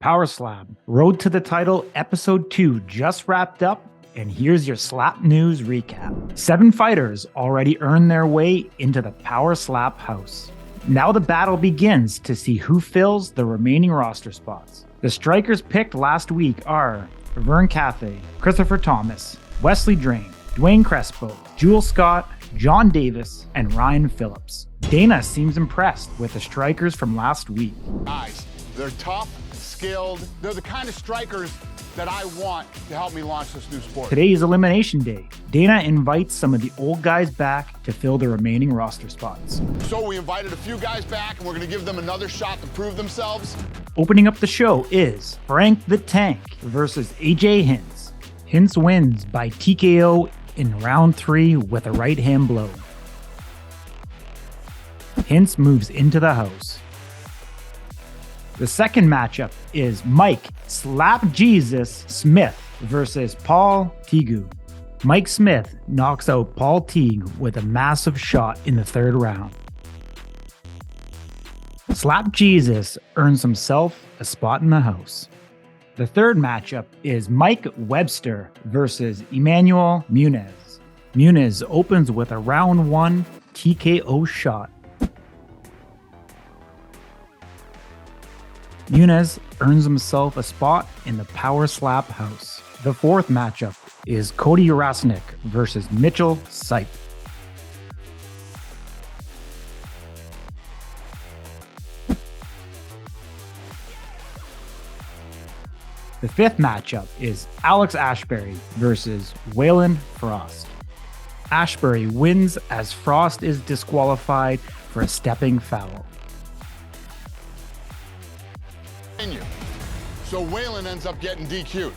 Power Slap, Road to the Title, Episode 2 just wrapped up, and here's your Slap News recap. 7 fighters already earned their way into the Power Slap house. Now the battle begins to see who fills the remaining roster spots. The strikers picked last week are Vern Cathey, Christapher Thomas, Wesley Drain, Duane Crespo, Jules Scott, Jon Davis, and Ryan Phillips. Dana seems impressed with the strikers from last week. Guys, they're tough, skilled. They're the kind of strikers that I want to help me launch this new sport. Today is Elimination Day. Dana invites some of the old guys back to fill the remaining roster spots. So we invited a few guys back, and we're going to give them another shot to prove themselves. Opening up the show is Frank the Tank versus AJ Hints. Hints wins by TKO in round 3 with a right hand blow. Hints moves into the house. The second matchup is Mike Slap Jesus Smith versus Paul Teague. Mike Smith knocks out Paul Teague with a massive shot in the 3rd round. Slap Jesus earns himself a spot in the house. The third matchup is Mike Webster versus Emmanuel Muniz. Muniz opens with a round 1 TKO shot. Muniz earns himself a spot in the Power Slap house. The fourth matchup is Cody Rasnick versus Mitchell Sipe. The fifth matchup is Alex Ashbury versus Waylon Frost. Ashbury wins as Frost is disqualified for a stepping foul. So Waylon ends up getting DQ'd.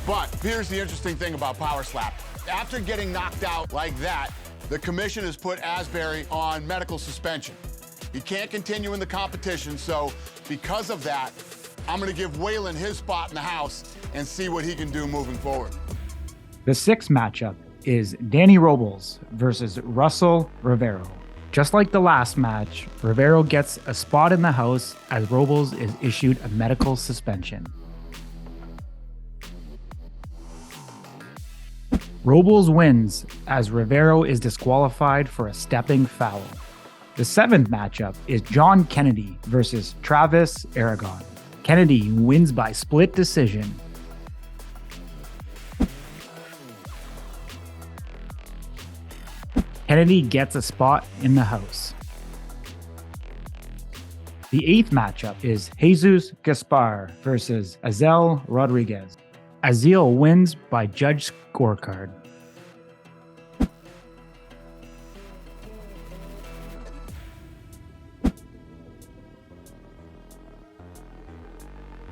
But here's the interesting thing about Power Slap. After getting knocked out like that, the commission has put Asbury on medical suspension. He can't continue in the competition, so because of that, I'm gonna give Waylon his spot in the house and see what he can do moving forward. The sixth matchup is Danny Robles versus Russell Rivero. Just like the last match, Rivero gets a spot in the house as Robles is issued a medical suspension. Robles wins as Rivero is disqualified for a stepping foul. The seventh matchup is John Kennedy versus Travis Aragon. Kennedy wins by split decision. Kennedy gets a spot in the house. The eighth matchup is Jesus Gaspar versus Azel Rodriguez. Azel wins by judge scorecard.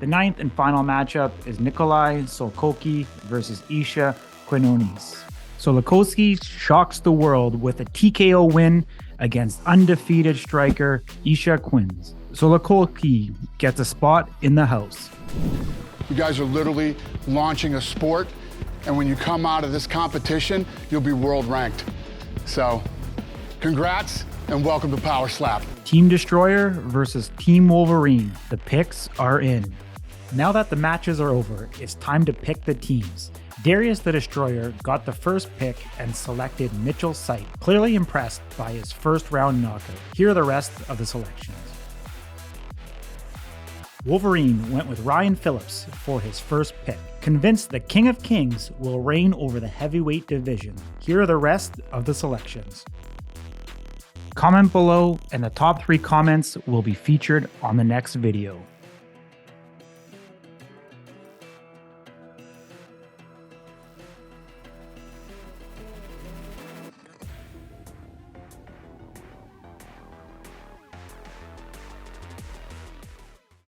The ninth and final matchup is Nikolai Solkoki versus Isha Quinones. Solkoki shocks the world with a TKO win against undefeated striker Isha Quins. Solkoki gets a spot in the house. You guys are literally launching a sport, and when you come out of this competition, you'll be world ranked. So, congrats and welcome to Power Slap. Team Destroyer versus Team Wolverine. The picks are in. Now that the matches are over, it's time to pick the teams. Darius the Destroyer got the first pick and selected Mitchell Sipe, clearly impressed by his first round knockout. Here are the rest of the selections. Wolverine went with Ryan Phillips for his first pick, convinced the King of Kings will reign over the heavyweight division. Here are the rest of the selections. Comment below and the top 3 comments will be featured on the next video.